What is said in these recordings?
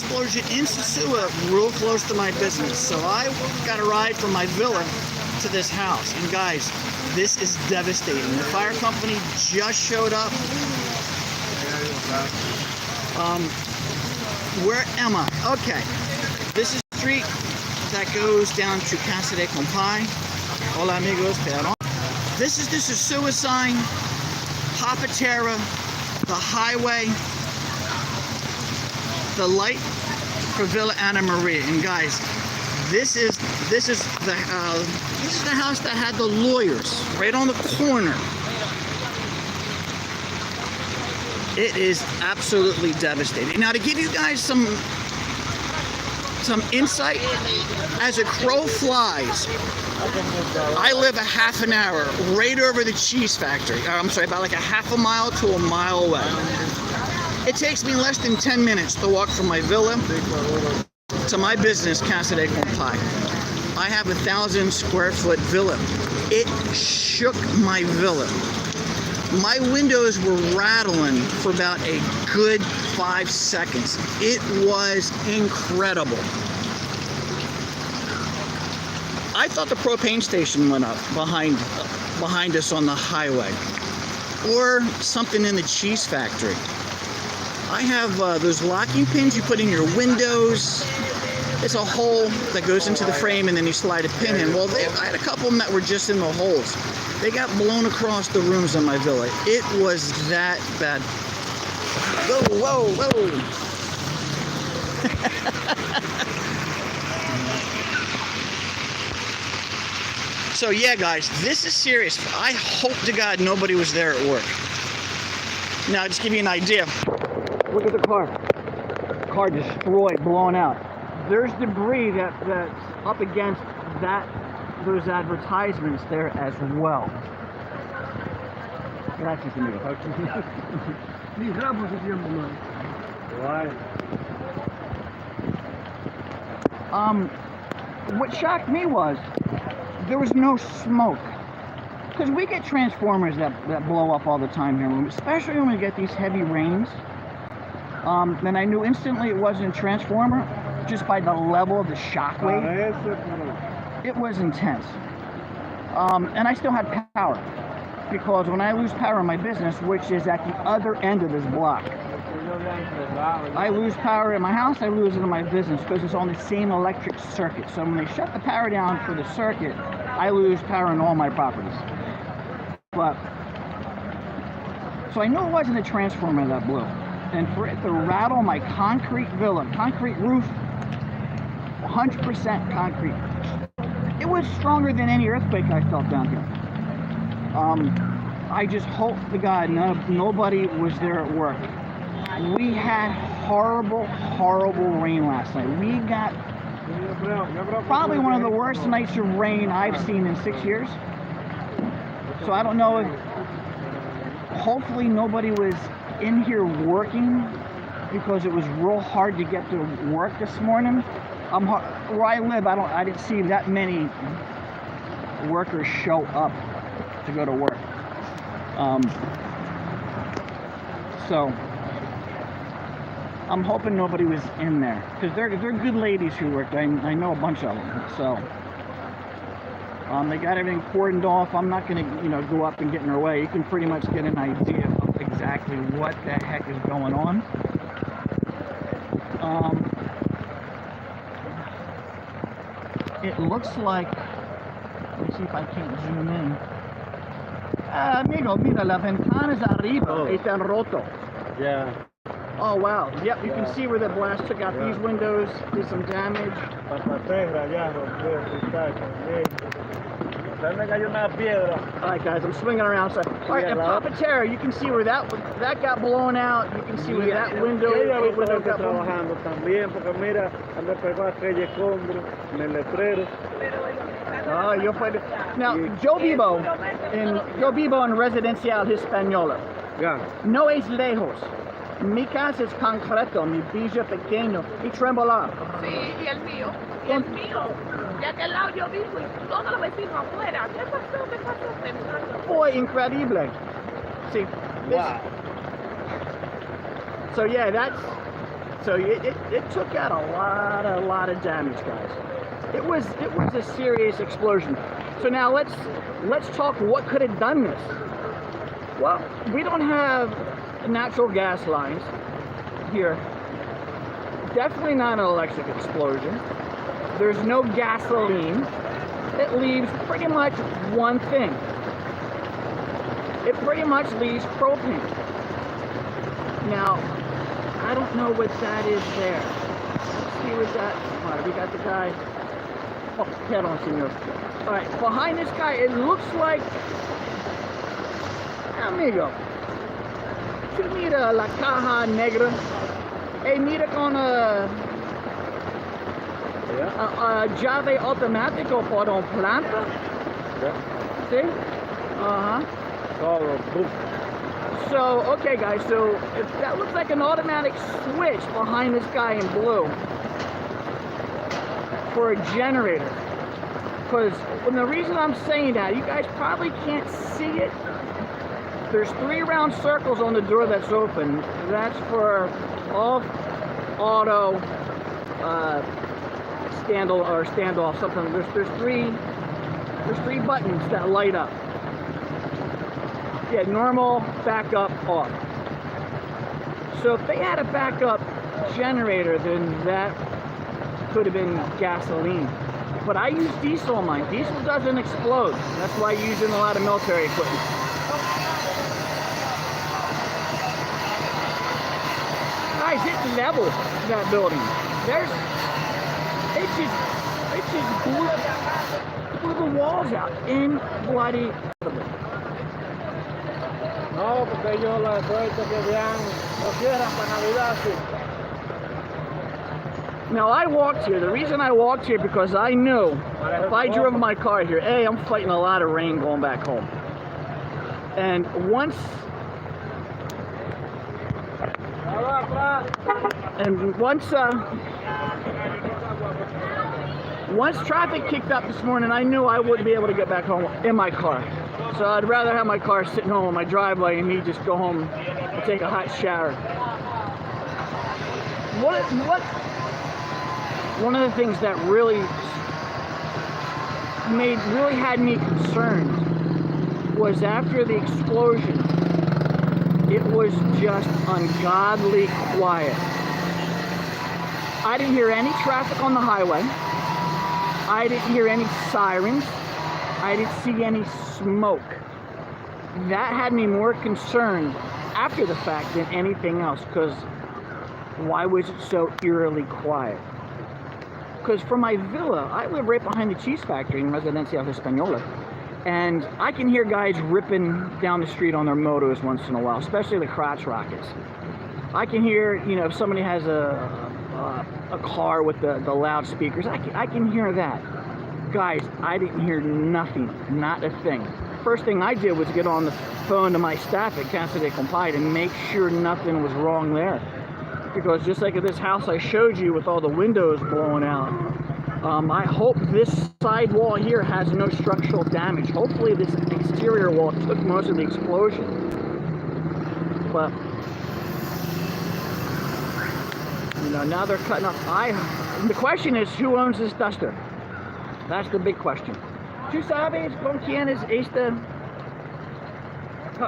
explosion in Sosúa, real close to my business. So I got a ride from my villa to this house. And guys, this is devastating. The fire company just showed up. Where am I? Okay. This is the street that goes down to Casa de Compai. Hola amigos, perdón. This is the Sosúa sign, Papatera, the highway, the light for Villa Ana Maria. And guys, this is the house that had the lawyers right on the corner. It is absolutely devastating. Now, to give you guys some insight, as a crow flies, I live a half an hour right over the cheese factory. I'm sorry, about like a half a mile to a mile away. It takes me less than 10 minutes to walk from my villa to my business, Casa de Compai. I have 1,000 square foot villa. It shook my villa. My windows were rattling for about a good 5 seconds. It was incredible. I thought the propane station went up behind us on the highway, or something in the cheese factory. I have those locking pins you put in your windows. It's a hole that goes into the frame and then you slide a pin in. Well, I had a couple of them that were just in the holes. They got blown across the rooms in my villa. It was that bad. Whoa, whoa, whoa. So yeah, guys, this is serious. I hope to God nobody was there at work. Now, just give you an idea. Look at the car. Car destroyed, blown out. There's debris that's up against those advertisements there as well. Gracias, amigo. What shocked me was there was no smoke. Because we get transformers that blow up all the time here, especially when we get these heavy rains. Then I knew instantly it wasn't a transformer just by the level of the shock wave. It was intense. And I still had power, because when I lose power in my business, which is at the other end of this block, I lose power in my house, I lose it in my business, because it's on the same electric circuit. So when they shut the power down for the circuit, I lose power in all my properties. But so I knew it wasn't a transformer that blew. And for it to rattle my concrete villa, concrete roof, 100% concrete. It was stronger than any earthquake I felt down here. I just hope to God nobody was there at work. We had horrible, horrible rain last night. We got probably one of the worst nights of rain I've seen in 6 years. So I don't know if, hopefully nobody was in here working, because it was real hard to get to work this morning. Where I live, I didn't see that many workers show up to go to work. So I'm hoping nobody was in there, because they're good ladies who worked. I know a bunch of them. So they got everything cordoned off. I'm not going to go up and get in their way. You can pretty much get an idea of exactly what the heck is going on. It looks like, let me see if I can't zoom in. Amigo, mira, las ventanas arriba están roto. Yeah. Oh wow. Yep, you can see where the blast took out these windows, did some damage. Alright guys, I'm swinging around. So, alright, and Papatera, you can see where that got blown out. You can see where that window got blown out. Now, yo vivo en Residencial Hispaniola. No es lejos. Mi casa es concreto, mi villa pequeño y trembolá. Sí, y el mío. Y el mío. De aquel lado yo vivo y todos los vecinos afuera. ¿Qué pasó? ¿Qué pasó? Boy, increíble. See, wow. So yeah, So it took out a lot of damage, guys. It was a serious explosion. So now let's talk what could have done this. Well, we don't have natural gas lines here. Definitely not an electric explosion. There's no gasoline. It leaves pretty much one thing. It pretty much leaves propane. Now, I don't know what that is there. Let's see what that. All right, we got the guy. Oh, head on, senor. All right, behind this guy, it looks like. Amigo, tú mira la caja negra. Hey, mira con a llave automático por un planta. Yeah. See? Uh-huh. So, okay guys, so if that looks like an automatic switch behind this guy in blue for a generator. Because the reason I'm saying that, you guys probably can't see it. There's 3 round circles on the door that's open. That's for off, auto, standoff, something. There's three buttons that light up. Yeah, normal, backup, off. So if they had a backup generator, then that could have been gasoline. But I use diesel on mine. Diesel doesn't explode. That's why I use in a lot of military equipment. Guys, it leveled that building. It just blew the walls out in bloody. No, porque yo la suerte que vean lo quieran para Navidad, sí. Now I walked here. The reason I walked here because I knew if I drove my car here, I'm fighting a lot of rain going back home. And once traffic kicked up this morning, I knew I wouldn't be able to get back home in my car. So I'd rather have my car sitting home in my driveway and me just go home and take a hot shower. One of the things that really had me concerned was after the explosion, it was just ungodly quiet. I didn't hear any traffic on the highway. I didn't hear any sirens. I didn't see any smoke. That had me more concerned after the fact than anything else, because why was it so eerily quiet? Because from my villa, I live right behind the cheese factory in Residencia Española, and I can hear guys ripping down the street on their motos once in a while, especially the crotch rockets. I can hear, if somebody has a car with the loudspeakers, I can hear that. Guys, I didn't hear nothing, not a thing. First thing I did was get on the phone to my staff at Casa de Compai to make sure nothing was wrong there. Because just like at this house I showed you with all the windows blowing out, I hope this side wall here has no structural damage. Hopefully this exterior wall took most of the explosion. But, now they're cutting up. The question is, who owns this duster? That's the big question. ¿Tú sabes con quién es este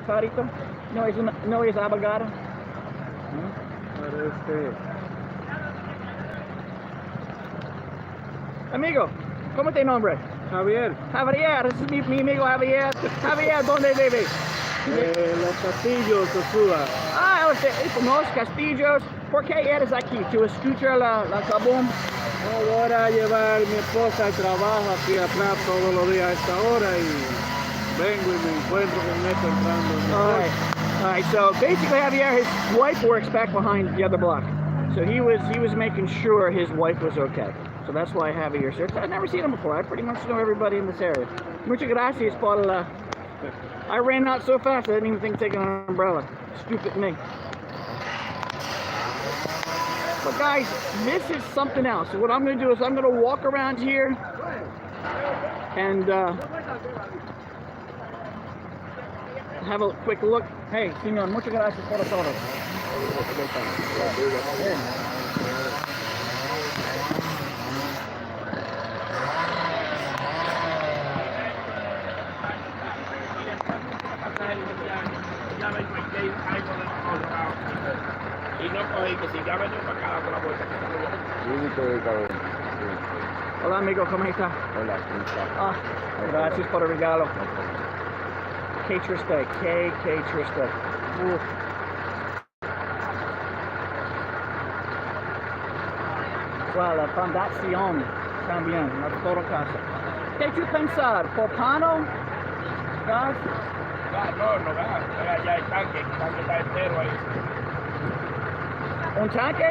carrito? No es abogado. Amigo, ¿cómo te nombres? Javier, Javier, ese es mi amigo Javier. Javier, ¿dónde vive? Los Castillos, Sosúa. Los Castillos. ¿Por qué eres aquí? ¿Tú escuchas la cabum? No, voy a llevar mi esposa al trabajo aquí atrás todos los días a esta hora y vengo y me encuentro con esto entrando. All right. So basically, Javier, his wife works back behind the other block. So he was making sure his wife was okay. So that's why I have Javier here. I've never seen him before. I pretty much know everybody in this area. Muchas gracias por la. I ran out so fast I didn't even think of taking an umbrella. Stupid me. But guys, this is something else. So what I'm going to do is I'm going to walk around here and have a quick look. Hey, señor, muchas gracias por todo. Ya ven, que hay algo de colgado. Y no cogí que si ya venimos para acá, dando la vuelta. Hola amigo, ¿cómo está? Hola, ¿cómo está? Ah, gracias por el regalo. Qué triste, qué triste. Uf. Well, la fundación también, en todo caso. ¿Qué tú pensar? ¿Propano? ¿Gas? No, gas. Ya hay tanque está entero ahí. ¿Un tanque?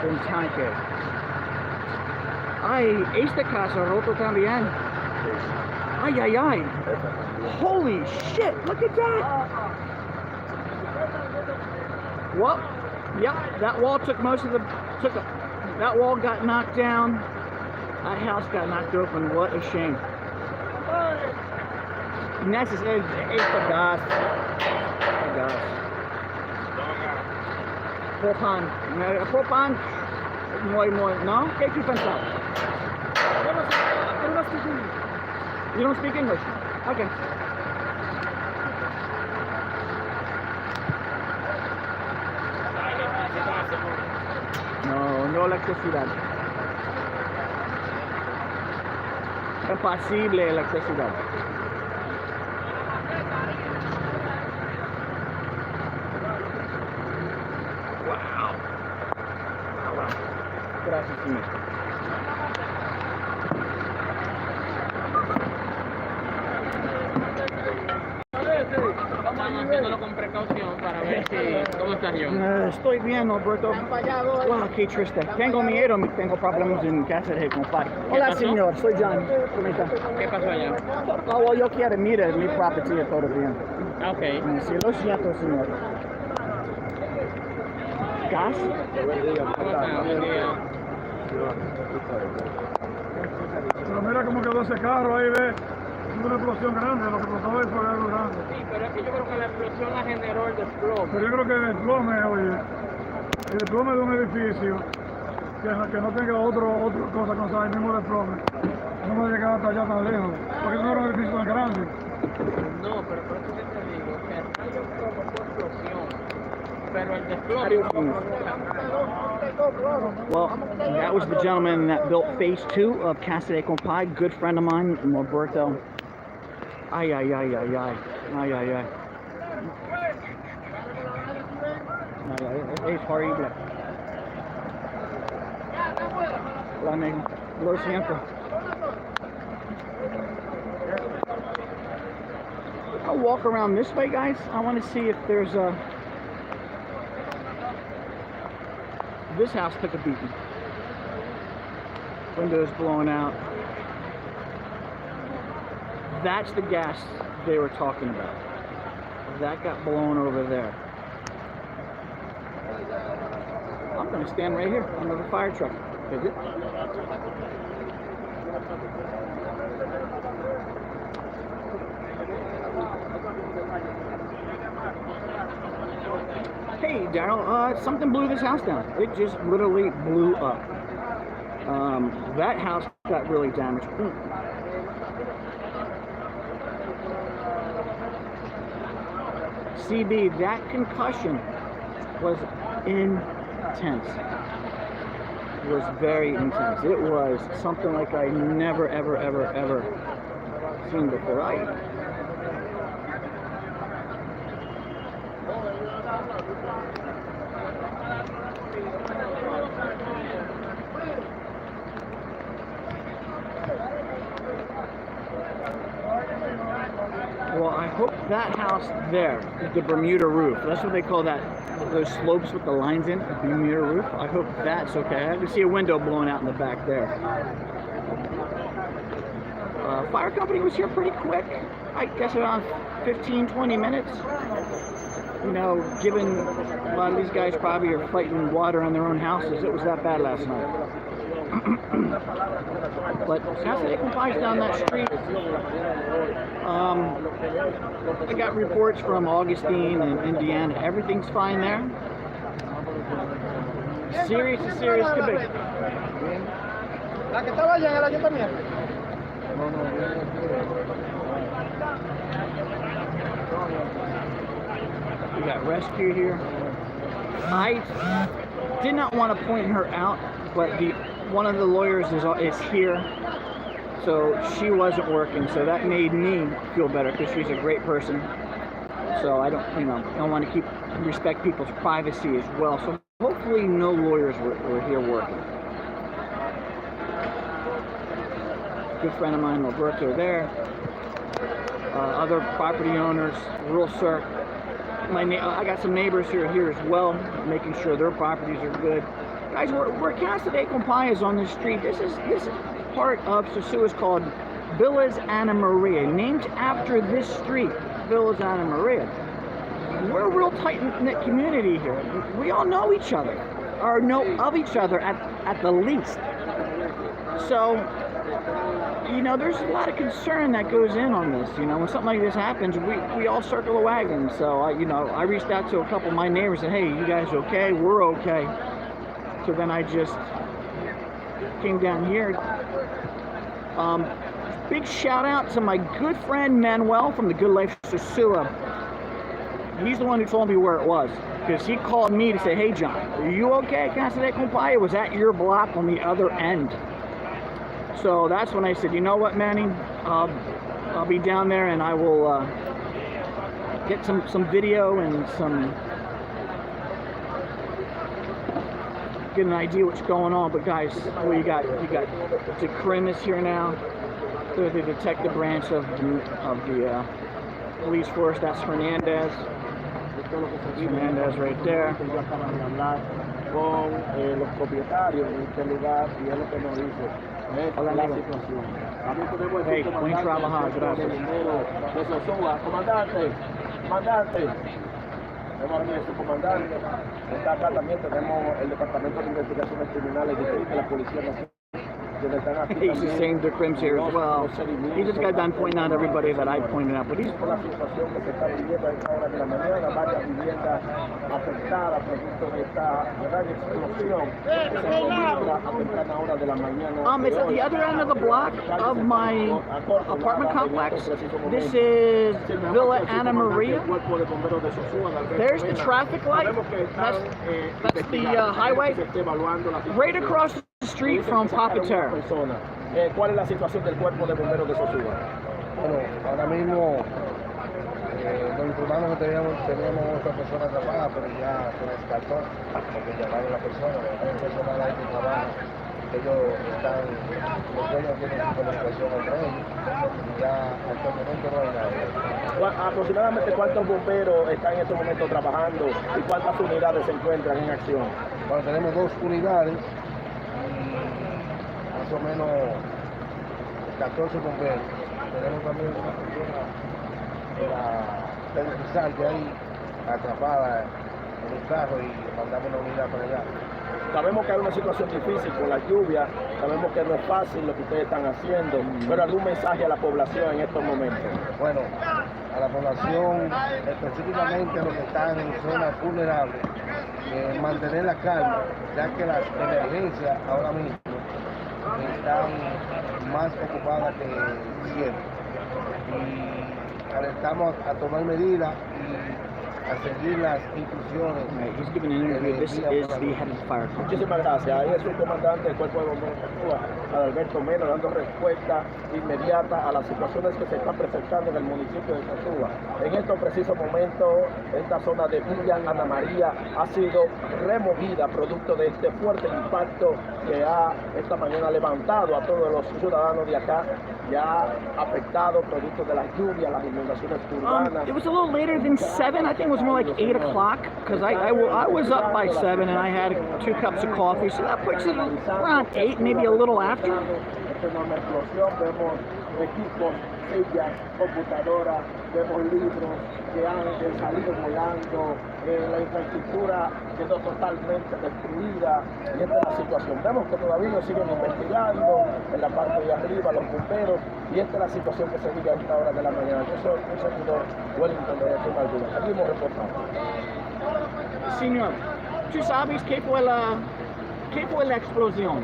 Un tanque. Ay, esta casa roto también. Ay. Holy shit, look at that. Well, yep, that wall took that wall got knocked down. That house got knocked open. What a shame. Necessary. Esto gas. Propan. Muy. No? ¿Qué tú pensas? You don't speak English? Okay. No electricidad. Imposible electricidad. Wow. Gracias, señor. Estamos haciéndolo con precaución para ver cómo está yo. Estoy bien, Alberto. Wow, qué triste. Tengo miedo, tengo problemas en casa de Compai. Hola, pasó? señor, soy John. ¿Cómo está? ¿Qué pasó allá? Oh, yo quiero mirar mi propiedad todo bien. Ok. Sí, lo siento, señor. ¿Gas? ¿Cómo está? Buen día. Pero mira cómo quedó ese carro ahí, ve. Hubo una explosión grande, lo que explotó ahí fue algo grande. Sí, pero es que yo creo que la explosión la generó el desplome. Pero yo creo que el desplome de un edificio que no tenga otra cosa con esa mismo desplome, no puede llegar hasta allá tan lejos, porque no era un edificio tan grande. No, pero por eso que te digo que hasta yo provocó explosión, pero el desplome no provoca nada. Well, that was the gentleman that built phase 2 of Casa de Compai, good friend of mine, Roberto. Ay. Es horrible. Lo siento. I'll walk around this way, guys. I want to see if there's a... This house took a beating. Windows blown out. That's the gas they were talking about. That got blown over there. I'm going to stand right here under the fire truck. Is it? Hey, Daryl, something blew this house down. It just literally blew up. That house got really damaged. CB, that concussion was intense. It was very intense. It was something like I never, ever seen before. Well, I hope that house there is the Bermuda roof. That's what they call that, those slopes with the lines in, the Bermuda roof. I hope that's okay. I can see a window blowing out in the back there. Fire company was here pretty quick. I guess around 15-20 minutes. You know, given a lot of these guys probably are fighting water on their own houses, it was that bad last night. But Casa de Compai's down that street. I got reports from Augustine and Indiana. Everything's fine there. Serious as serious could be. La que estaba allá en el ayuntamiento. We got rescue here. I did not want to point her out, but one of the lawyers is here, so she wasn't working. So that made me feel better because she's a great person. So I don't want to respect people's privacy as well. So hopefully no lawyers were here working. Good friend of mine, Roberto, there. Other property owners, rural circ. I got some neighbors here as well, making sure their properties are good. Guys, where Casa de Compai is on this street, this is part of Sosúa is called Villas Ana Maria, named after this street, Villas Ana Maria. We're a real tight-knit community here. We all know each other, or know of each other at the least. So, there's a lot of concern that goes in on this. When something like this happens, we all circle the wagon. So, I reached out to a couple of my neighbors and said, hey, you guys okay? We're okay. So then I just came down here. Big shout out to my good friend Manuel from the Good Life Sosúa. He's the one who told me where it was, because he called me to say, hey John, are you okay at Casa de Compai? It was at your block on the other end. So that's when I said, you know what, Manny, I'll be down there and I will get some video and get an idea what's going on. But guys, you got DeCrim is here now. They're the detective branch of the police force. That's Hernandez. Hernandez right there. Con los propietarios de este lugar y es lo que nos dice la situación. También podemos decir que buen trabajo, gracias. De Sosúa, comandante. Tenemos aquí a su comandante. Está acá también, tenemos el Departamento de Investigaciones Criminales de la Policía Nacional. He's the same DeCrim's here as well. He just got done pointing out everybody that I pointed out, but he's... La situación que se está viviendo a esta hora de la mañana, varias viviendas afectadas producto de esta gran explosión que se registra a temprana hora de la mañana. It's at the other end of the block of my apartment complex. This is Villa Ana Maria. There's the traffic light. That's the highway. Right across the street from Papa Terra. ¿Cuál es la situación del cuerpo de bomberos de Sosúa? Bueno, ahora mismo nos informaron que teníamos otra persona atrapada, pero ya se descartó, porque llamaron a la persona, hay personas ahí que trabajan, ellos tienen su comunicación entre ellos, y ya hasta el momento no hay nadie. ¿Aproximadamente cuántos bomberos están en este momento trabajando y cuántas unidades se encuentran en acción? Bueno, tenemos 2 unidades, más o menos 14 bomberos. Tenemos también una persona penalizante ahí, atrapada en un carro, y mandamos una unidad para allá. Sabemos que hay una situación difícil con la lluvia, sabemos que no es fácil lo que ustedes están haciendo, pero algún mensaje a la población en estos momentos. Bueno, a la población, específicamente a los que están en zonas vulnerables, mantener la calma, ya que las emergencias ahora mismo están más ocupadas que siempre. Y alertamos a tomar medidas y a seguir las instrucciones. He's giving an interview. This is the head of the fire company. Muchísimas gracias. Ahí es su comandante del Cuerpo de Bomberos de Sosúa, Adalberto Mena, dando respuesta inmediata a las situaciones que se están presentando en el municipio de Sosúa. En estos precisos momentos, esta zona de Villa Ana María ha sido removida producto de este fuerte impacto que ha esta mañana levantado a todos los ciudadanos de acá, ya afectado producto de las lluvias, las inundaciones urbanas. It was a little later than 7. I think it was more like 8 o'clock, because I was up by 7 and I had 2 cups of coffee, so that puts it around 8, maybe a little after. Esta enorme explosión, vemos equipos, sillas, computadoras, vemos libros que han salido volando, la infraestructura quedó totalmente destruida y esta es la situación. Vemos que todavía nos siguen investigando en la parte de arriba, los bomberos, y esta es la situación que se vive a esta hora de la mañana. Yo soy un servidor Wellington de Speculating. Seguimos reportando. Señor, ¿tú sabes qué fue la explosión?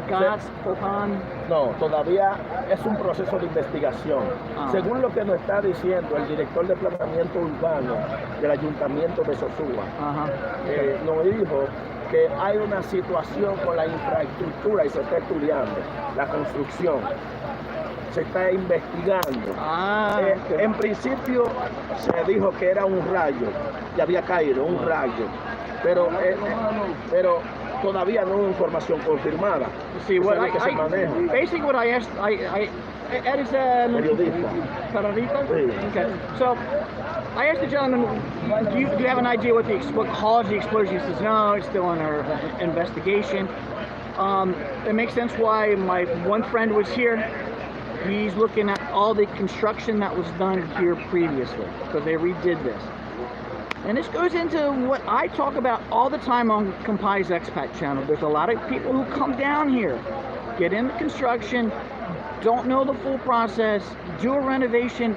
¿Gas, propán? No, todavía es un proceso de investigación. Ah. Según lo que nos está diciendo el director de planeamiento urbano del ayuntamiento de Sosúa, Ajá. nos dijo que hay una situación con la infraestructura y se está estudiando la construcción. Se está investigando. Ah, ok. En principio se dijo que era un rayo, que había caído un rayo, pero todavía no hay información confirmada. See, what Eso es lo que se maneja. basically what I asked, Ed is a Periodista. periodista? Sí. Okay. So I asked the gentleman, do you have an idea what caused the explosion? He says, no, it's still under investigation. It makes sense why my one friend was here. He's looking at all the construction that was done here previously, because they redid this. And this goes into what I talk about all the time on Compai's Expat channel. There's a lot of people who come down here, get into construction, don't know the full process, do a renovation.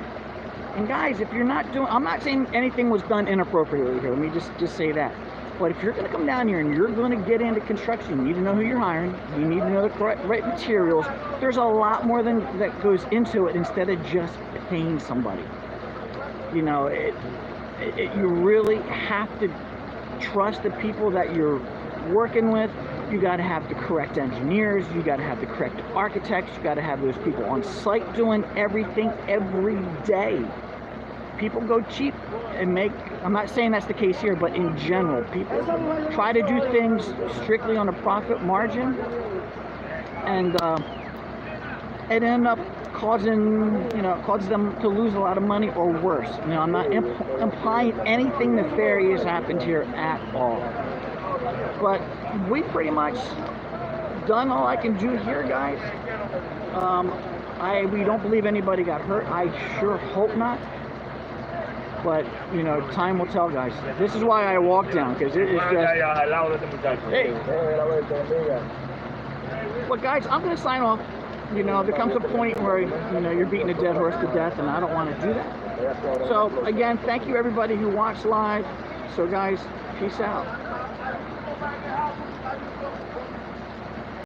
And guys, if you're not doing, I'm not saying anything was done inappropriately here. Let me just say that. But if you're going to come down here and you're going to get into construction, you need to know who you're hiring. You need to know the right materials. There's a lot more that goes into it instead of just paying somebody. You know, you really have to trust the people that you're working with. You got to have the correct engineers. You got to have the correct architects. You got to have those people on site doing everything every day. People go cheap and make, I'm not saying that's the case here, but in general, people try to do things strictly on a profit margin, and it end up causes them to lose a lot of money or worse. You know, I'm not implying anything nefarious happened here at all. But we pretty much done all I can do here, guys. We don't believe anybody got hurt. I sure hope not. But, you know, time will tell, guys. This is why I walk down, because it is just... Hey! Well, guys, I'm going to sign off. You know, there comes a point where, you know, you're beating a dead horse to death, and I don't want to do that. So, again, thank you, everybody who watched live. So, guys, peace out.